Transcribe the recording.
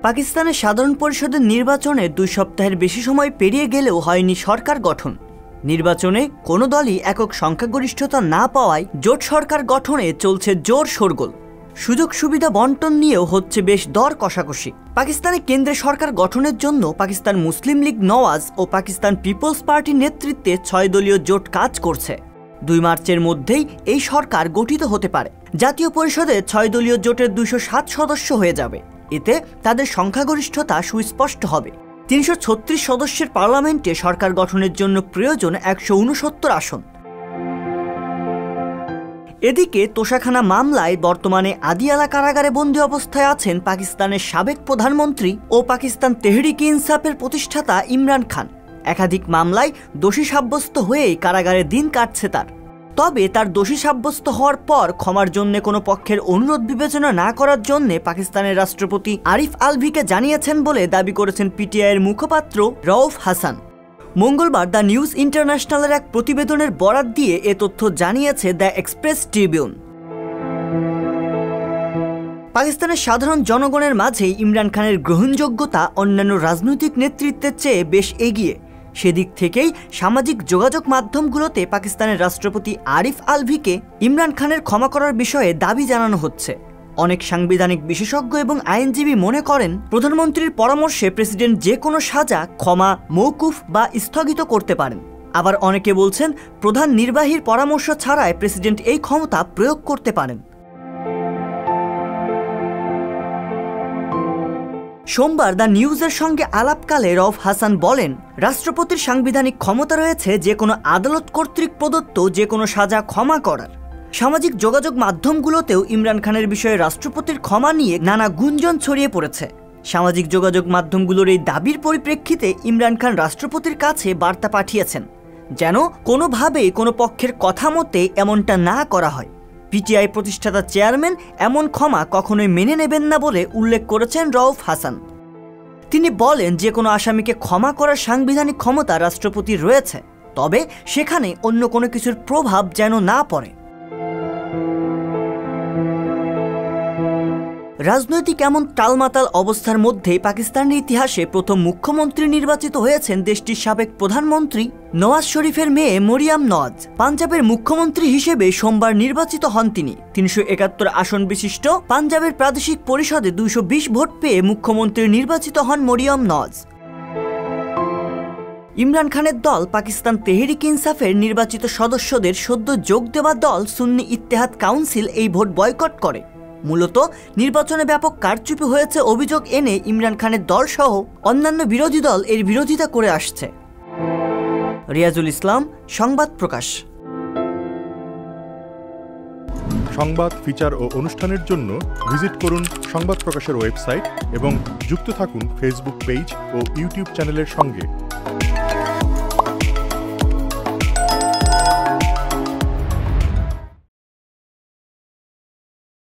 পাকিস্তানের সাধারণ পরিষদের নির্বাচনে 2 সপ্তাহের বেশি সময় পেরিয়ে গেলেও হয়নি সরকার গঠন। নির্বাচনে কোনো দলই একক সংখ্যাগরিষ্ঠতা না পাওয়ায় জোট সরকার গঠনে চলছে জোর শোরগোল। সুযোগ সুবিধা বন্টন নিয়েও হচ্ছে বেশ দর কষাকষি। পাকিস্তানে কেন্দ্রে সরকার গঠনের জন্য পাকিস্তান মুসলিম লীগ নওয়াজ ও পাকিস্তান পিপলস পার্টির নেতৃত্বে 6 দলীয় জোট কাজ করছে। 2 মার্চের মধ্যেই এই সরকার গঠিত হতে পারে। জাতীয় পরিষদে 6 দলীয় জোটের 207 সদস্য হয়ে যাবে। এতে তাদের সংখ্যাগরিষ্ঠতা সুস্পষ্ট হবে। 336 সদস্যের পার্লামেন্টে সরকার গঠনের জন্য প্রয়োজন 169 আসন। এদিকে তোষাখানা মামলায় বর্তমানে আদিয়ালা কারাগারে বন্দী অবস্থায় আছেন পাকিস্তানের সাবেক প্রধানমন্ত্রী ও পাকিস্তান তেহরিক-ই-ইনসাফের প্রতিষ্ঠাতা ইমরান খান। একাধিক মামলায় দোষী সাব্যস্ত হয়েই কারাগারে দিন কাটছে তার। তবে তার দোষী সাব্যস্ত হওয়ার পর ক্ষমার জন্য কোনো পক্ষের অনুরোধ বিবেচনা না করার জন্য পাকিস্তানের রাষ্ট্রপতি আরিফ আলভিকে জানিয়েছেন বলে দাবি করেছেন পিটিআইয়ের মুখপাত্র রউফ হাসান। মঙ্গলবার দ্য নিউজ ইন্টারন্যাশনালের এক প্রতিবেদনের বরাত দিয়ে এ তথ্য জানিয়েছে দ্য এক্সপ্রেস ট্রিবিউন। পাকিস্তানের সাধারণ জনগণের মাঝেই ইমরান খানের গ্রহণযোগ্যতা অন্যান্য রাজনৈতিক নেতৃত্বের চেয়ে বেশ এগিয়ে। সেদিক থেকেই সামাজিক যোগাযোগ মাধ্যমগুলোতে পাকিস্তানের রাষ্ট্রপতি আরিফ আলভিকে ইমরান খানের ক্ষমা করার বিষয়ে দাবি জানানো হচ্ছে। অনেক সাংবিধানিক বিশেষজ্ঞ এবং আইনজীবী মনে করেন, প্রধানমন্ত্রীর পরামর্শে প্রেসিডেন্ট যে কোনো সাজা ক্ষমা, মৌকুফ বা স্থগিত করতে পারেন। আবার অনেকে বলছেন, প্রধান নির্বাহীর পরামর্শ ছাড়াই প্রেসিডেন্ট এই ক্ষমতা প্রয়োগ করতে পারেন। সোমবার দ্য নিউজের সঙ্গে আলাপকালে রউফ হাসান বলেন, রাষ্ট্রপতির সাংবিধানিক ক্ষমতা রয়েছে যে কোনো আদালত কর্তৃক প্রদত্ত যে কোনো সাজা ক্ষমা করার। সামাজিক যোগাযোগ মাধ্যমগুলোতেও ইমরান খানের বিষয়ে রাষ্ট্রপতির ক্ষমা নিয়ে নানা গুঞ্জন ছড়িয়ে পড়েছে। সামাজিক যোগাযোগ মাধ্যমগুলোর এই দাবির পরিপ্রেক্ষিতে ইমরান খান রাষ্ট্রপতির কাছে বার্তা পাঠিয়েছেন, যেন কোনোভাবেই কোনো পক্ষের কথা মতে এমনটা না করা হয়। পিটিআই প্রতিষ্ঠাতা চেয়ারম্যান এমন ক্ষমা কখনোই মেনে নেবেন না বলে উল্লেখ করেছেন রউফ হাসান। তিনি বলেন, যে কোনো আসামিকে ক্ষমা করার সাংবিধানিক ক্ষমতা রাষ্ট্রপতির রয়েছে, তবে সেখানে অন্য কোনো কিছুর প্রভাব যেন না পড়ে। রাজনৈতিক এমন টালমাতাল অবস্থার মধ্যে পাকিস্তানের ইতিহাসে প্রথম মুখ্যমন্ত্রী নির্বাচিত হয়েছেন দেশটির সাবেক প্রধানমন্ত্রী নওয়াজ শরীফের মেয়ে মরিয়াম নওয়াজ। পাঞ্জাবের মুখ্যমন্ত্রী হিসেবে সোমবার নির্বাচিত হন তিনি। 371 আসন বিশিষ্ট পাঞ্জাবের প্রাদেশিক পরিষদে 220 ভোট পেয়ে মুখ্যমন্ত্রী নির্বাচিত হন মরিয়াম নওয়াজ। ইমরান খানের দল পাকিস্তান তেহরিক-ই-ইনসাফের নির্বাচিত সদস্যদের সদ্য যোগ দেওয়া দল সুন্নি ইত্তেহাদ কাউন্সিল এই ভোট বয়কট করে। মূলত নির্বাচনে ব্যাপক কারচুপি হয়েছে অভিযোগ এনে ইমরান খানের দল সহ অন্যান্য বিরোধী দল এর বিরোধিতা করে আসছে। রিয়াজুল ইসলাম, সংবাদ প্রকাশ। সংবাদ, ফিচার ও অনুষ্ঠানের জন্য ভিজিট করুন সংবাদ প্রকাশের ওয়েবসাইট এবং যুক্ত থাকুন ফেসবুক পেজ ও ইউটিউব চ্যানেলের সঙ্গে।